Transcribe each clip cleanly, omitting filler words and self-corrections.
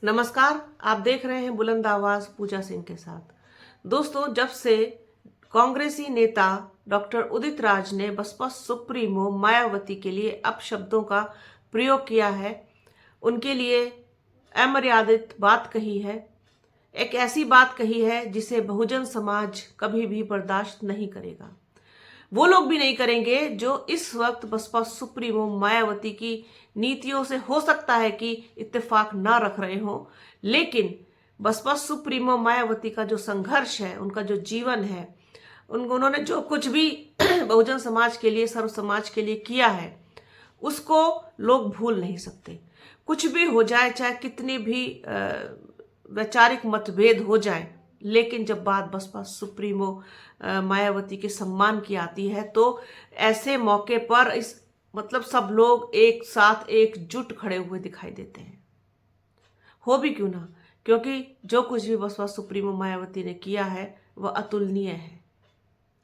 नमस्कार। आप देख रहे हैं बुलंद आवाज पूजा सिंह के साथ। दोस्तों, जब से कांग्रेसी नेता डॉक्टर उदित राज ने बसपा सुप्रीमो मायावती के लिए अपशब्दों का प्रयोग किया है, उनके लिए अमर्यादित बात कही है, एक ऐसी बात कही है जिसे बहुजन समाज कभी भी बर्दाश्त नहीं करेगा। वो लोग भी नहीं करेंगे जो इस वक्त बसपा सुप्रीमो मायावती की नीतियों से हो सकता है कि इत्तेफाक ना रख रहे हो, लेकिन बसपा सुप्रीमो मायावती का जो संघर्ष है, उनका जो जीवन है, उन्होंने जो कुछ भी बहुजन समाज के लिए, सर्व समाज के लिए किया है, उसको लोग भूल नहीं सकते। कुछ भी हो जाए, चाहे कितनी भी वैचारिक मतभेद हो जाए, लेकिन जब बात बसपा सुप्रीमो मायावती के सम्मान की आती है तो ऐसे मौके पर सब लोग एक साथ एकजुट खड़े हुए दिखाई देते हैं। हो भी क्यों ना, क्योंकि जो कुछ भी बसपा सुप्रीमो मायावती ने किया है वह अतुलनीय है,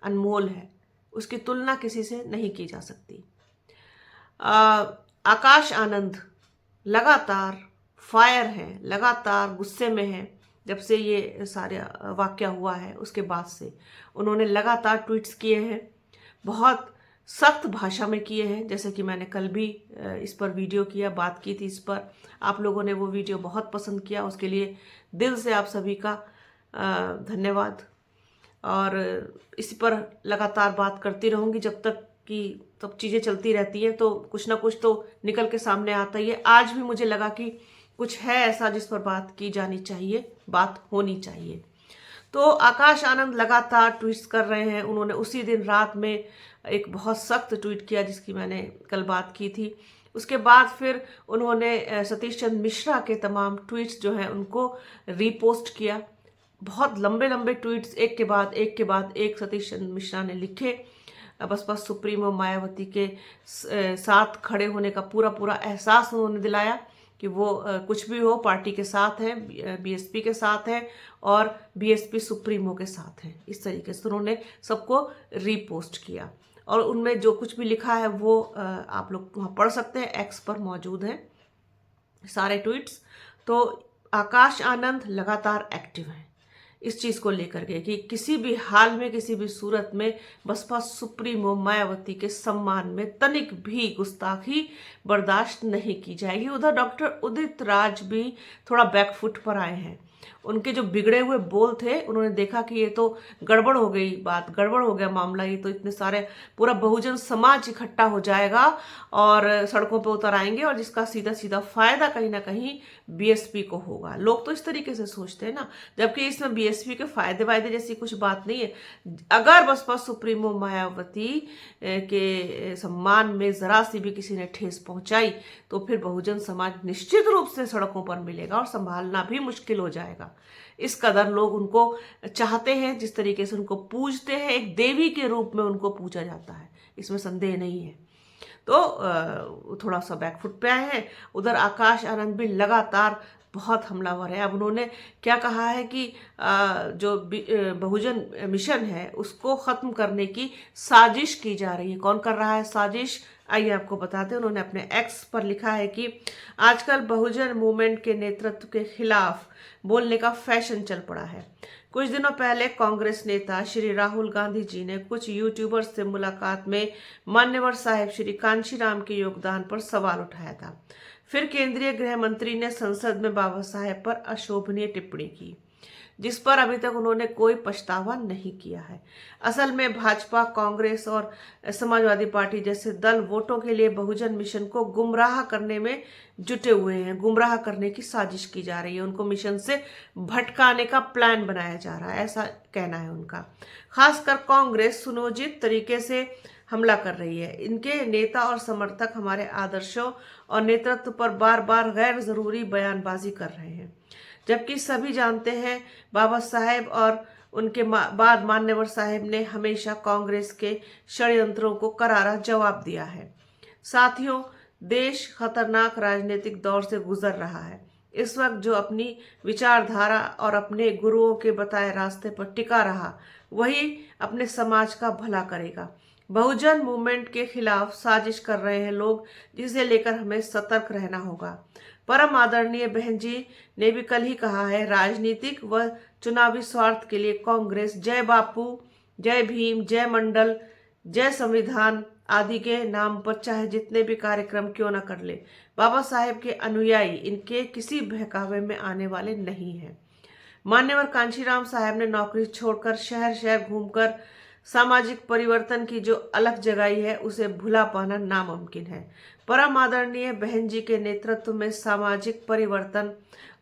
अनमोल है, उसकी तुलना किसी से नहीं की जा सकती। आकाश आनंद लगातार फायर है, लगातार गुस्से में है। जब से ये सारे वाकया हुआ है उसके बाद से उन्होंने लगातार ट्वीट्स किए हैं, बहुत सख्त भाषा में किए हैं। जैसे कि मैंने कल भी इस पर वीडियो किया, बात की थी इस पर। आप लोगों ने वो वीडियो बहुत पसंद किया, उसके लिए दिल से आप सभी का धन्यवाद। और इसी पर लगातार बात करती रहूंगी जब तक कि सब चीज़ें चलती रहती हैं, तो कुछ ना कुछ तो निकल के सामने आता ही है। आज भी मुझे लगा कि कुछ है ऐसा जिस पर बात की जानी चाहिए, बात होनी चाहिए। तो आकाश आनंद लगातार ट्वीट्स कर रहे हैं। उन्होंने उसी दिन रात में एक बहुत सख्त ट्वीट किया जिसकी मैंने कल बात की थी। उसके बाद फिर उन्होंने सतीश चंद्र मिश्रा के तमाम ट्वीट्स जो हैं उनको रीपोस्ट किया। बहुत लंबे लंबे ट्वीट्स एक के बाद एक सतीश चंद्र मिश्रा ने लिखे। बसपा सुप्रीमो मायावती के साथ खड़े होने का पूरा पूरा एहसास उन्होंने दिलाया कि वो कुछ भी हो पार्टी के साथ है, बीएसपी के साथ है और बीएसपी सुप्रीमो के साथ है। इस तरीके से उन्होंने सबको रीपोस्ट किया और उनमें जो कुछ भी लिखा है वो आप लोग वहाँ पढ़ सकते हैं, एक्स पर मौजूद है सारे ट्वीट्स। तो आकाश आनंद लगातार एक्टिव हैं इस चीज को लेकर के कि किसी भी हाल में, किसी भी सूरत में बसपा सुप्रीमो मायावती के सम्मान में तनिक भी गुस्ताखी बर्दाश्त नहीं की जाएगी। उधर डॉक्टर उदित राज भी थोड़ा बैकफुट पर आए हैं। उनके जो बिगड़े हुए बोल थे, उन्होंने देखा कि ये तो गड़बड़ हो गई बात, गड़बड़ हो गया मामला, ये तो इतने सारे पूरा बहुजन समाज इकट्ठा हो जाएगा और सड़कों पे उतर आएंगे और जिसका सीधा सीधा फायदा कहीं ना कहीं बीएसपी को होगा। लोग तो इस तरीके से सोचते हैं ना, जबकि इसमें बीएसपी के फायदे वायदे जैसी कुछ बात नहीं है। अगर बसपा सुप्रीमो मायावती के सम्मान में जरा सी भी किसी ने ठेस पहुंचाई तो फिर बहुजन समाज निश्चित रूप से सड़कों पर मिलेगा और संभालना भी मुश्किल हो जाएगा। इस कदर लोग उनको चाहते हैं, जिस तरीके से उनको पूजते हैं, एक देवी के रूप में उनको पूजा जाता है, इसमें संदेह नहीं है। तो थोड़ा सा बैकफुट पे आए हैं। उधर आकाश आनंद भी लगातार बहुत हमलावर है। अब उन्होंने क्या कहा है कि जो बहुजन मिशन है उसको खत्म करने की साजिश की जा रही है। कौन कर रहा है साजिश, आइए आपको बताते हैं। उन्होंने अपने एक्स पर लिखा है कि आजकल बहुजन मूवमेंट के नेतृत्व के खिलाफ बोलने का फैशन चल पड़ा है। कुछ दिनों पहले कांग्रेस नेता श्री राहुल गांधी जी ने कुछ यूट्यूबर्स से मुलाकात में मान्यवर साहिब श्री कांशीराम के योगदान पर सवाल उठाया था। फिर केंद्रीय गृह मंत्री ने संसद में बाबा साहेब पर अशोभनीय टिप्पणी की, जिस पर अभी तक उन्होंने कोई पछतावा नहीं किया है। असल में भाजपा, कांग्रेस और समाजवादी पार्टी जैसे दल वोटों के लिए बहुजन मिशन को गुमराह करने में जुटे हुए हैं। गुमराह करने की साजिश की जा रही है, उनको मिशन से भटकाने का प्लान बनाया जा रहा है, ऐसा कहना है उनका। खासकर कांग्रेस सुनियोजित तरीके से हमला कर रही है। इनके नेता और समर्थक हमारे आदर्शों और नेतृत्व पर बार बार गैर जरूरी बयानबाजी कर रहे हैं, जबकि सभी जानते हैं बाबा साहेब और उनके बाद मान्यवर साहेब ने हमेशा कांग्रेस के षड्यंत्रों को करारा जवाब दिया है। साथियों, देश खतरनाक राजनीतिक दौर से गुजर रहा है। इस वक्त जो अपनी विचारधारा और अपने गुरुओं के बताए रास्ते पर टिका रहा, वही अपने समाज का भला करेगा। बहुजन मूवमेंट के खिलाफ साजिश कर रहे हैं लोग, जिसे लेकर हमें सतर्क रहना होगा। परम आदरणीय बहन जी ने भी कल ही कहा है, राजनीतिक व चुनावी स्वार्थ के लिए कांग्रेस जय बापू, जय भीम, जय मंडल, जय संविधान आदि के नाम पर चाहे जितने भी कार्यक्रम क्यों न कर ले, बाबा साहेब के अनुयायी इनके किसी बहकावे में आने वाले नहीं हैं। मान्यवर कांशीराम साहब ने नौकरी छोड़कर शहर शहर घूमकर सामाजिक परिवर्तन की जो अलख जगाई है उसे भुला पाना नामुमकिन है। परम आदरणीय बहन जी के नेतृत्व में सामाजिक परिवर्तन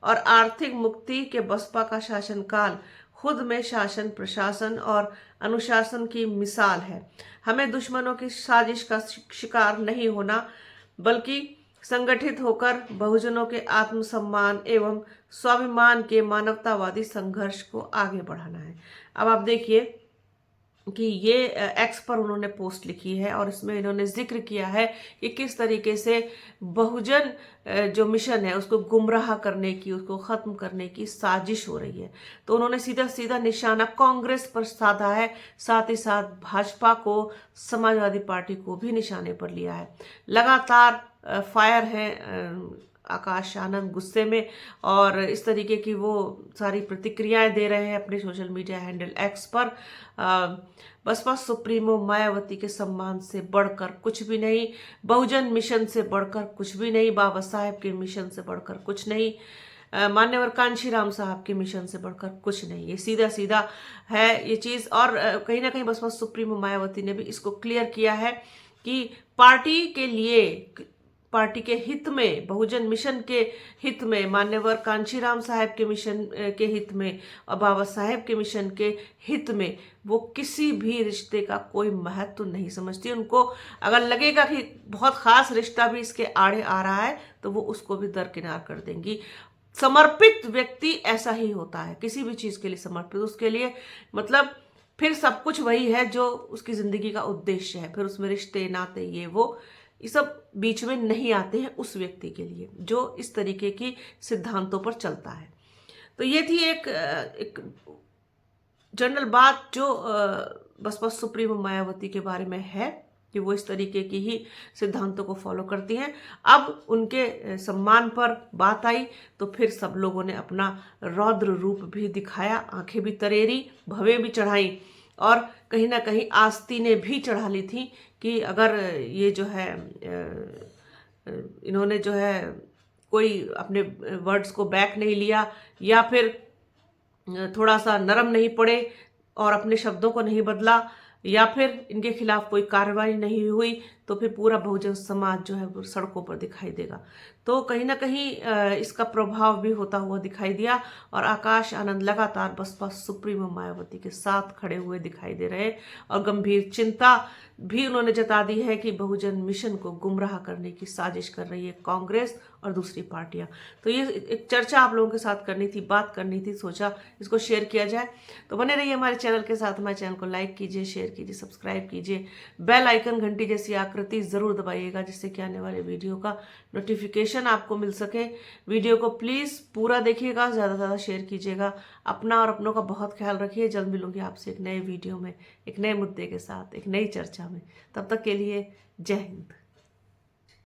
और आर्थिक मुक्ति के बसपा का शासनकाल खुद में शासन, प्रशासन और अनुशासन की मिसाल है। हमें दुश्मनों की साजिश का शिकार नहीं होना, बल्कि संगठित होकर बहुजनों के आत्मसम्मान एवं स्वाभिमान के मानवतावादी संघर्ष को आगे बढ़ाना है। अब आप देखिए कि ये एक्स पर उन्होंने पोस्ट लिखी है और इसमें इन्होंने जिक्र किया है कि किस तरीके से बहुजन जो मिशन है उसको गुमराह करने की, उसको खत्म करने की साजिश हो रही है। तो उन्होंने सीधा सीधा निशाना कांग्रेस पर साधा है, साथ ही साथ भाजपा को, समाजवादी पार्टी को भी निशाने पर लिया है। लगातार फायर है आकाश आनंद गुस्से में और इस तरीके की वो सारी प्रतिक्रियाएं दे रहे हैं अपने सोशल मीडिया हैंडल एक्स पर। बसपा सुप्रीमो मायावती के सम्मान से बढ़कर कुछ भी नहीं, बहुजन मिशन से बढ़कर कुछ भी नहीं, बाबा साहेब के मिशन से बढ़कर कुछ नहीं, मान्यवर कांशीराम साहब के मिशन से बढ़कर कुछ नहीं। ये सीधा सीधा है ये चीज। और कहीं ना कहीं बसपा सुप्रीमो मायावती ने भी इसको क्लियर किया है कि पार्टी के लिए, पार्टी के हित में, बहुजन मिशन के हित में, मान्यवर कांशीराम साहब के मिशन के हित में और बाबा साहेब के मिशन के हित में वो किसी भी रिश्ते का कोई महत्व नहीं समझती। उनको अगर लगेगा कि बहुत खास रिश्ता भी इसके आड़े आ रहा है तो वो उसको भी दरकिनार कर देंगी। समर्पित व्यक्ति ऐसा ही होता है, किसी भी चीज के लिए समर्पित, उसके लिए मतलब फिर सब कुछ वही है जो उसकी जिंदगी का उद्देश्य है। फिर उसमें रिश्ते, नाते, ये सब बीच में नहीं आते हैं उस व्यक्ति के लिए जो इस तरीके की सिद्धांतों पर चलता है। तो ये थी एक जनरल बात जो बसपा सुप्रीमो मायावती के बारे में है कि वो इस तरीके की ही सिद्धांतों को फॉलो करती हैं। अब उनके सम्मान पर बात आई तो फिर सब लोगों ने अपना रौद्र रूप भी दिखाया, आंखें भी तरेरी, भवें भी चढ़ाई और कहीं ना कहीं आस्तीनें भी चढ़ा ली थी कि अगर ये जो है इन्होंने जो है कोई अपने वर्ड्स को बैक नहीं लिया या फिर थोड़ा सा नरम नहीं पड़े और अपने शब्दों को नहीं बदला या फिर इनके खिलाफ कोई कार्रवाई नहीं हुई तो फिर पूरा बहुजन समाज जो है वो सड़कों पर दिखाई देगा। तो कहीं ना कहीं इसका प्रभाव भी होता हुआ दिखाई दिया और आकाश आनंद लगातार बसपा सुप्रीमो मायावती के साथ खड़े हुए दिखाई दे रहे और गंभीर चिंता भी उन्होंने जता दी है कि बहुजन मिशन को गुमराह करने की साजिश कर रही है कांग्रेस और दूसरी पार्टियां। तो ये एक चर्चा आप लोगों के साथ करनी थी, बात करनी थी, सोचा इसको शेयर किया जाए। तो बने रहिए हमारे चैनल के साथ, हमारे चैनल को लाइक कीजिए, शेयर कीजिए, सब्सक्राइब कीजिए, बेल आइकन घंटी जैसी आकृति जरूर दबाइएगा जिससे कि आने वाले वीडियो का नोटिफिकेशन आपको मिल सके। वीडियो को प्लीज पूरा देखिएगा, ज्यादा से ज्यादा शेयर कीजिएगा। अपना और अपनों का बहुत ख्याल रखिए। जल्द मिलूंगी आपसे एक नए वीडियो में, एक नए मुद्दे के साथ, एक नई चर्चा में। तब तक के लिए जय हिंद।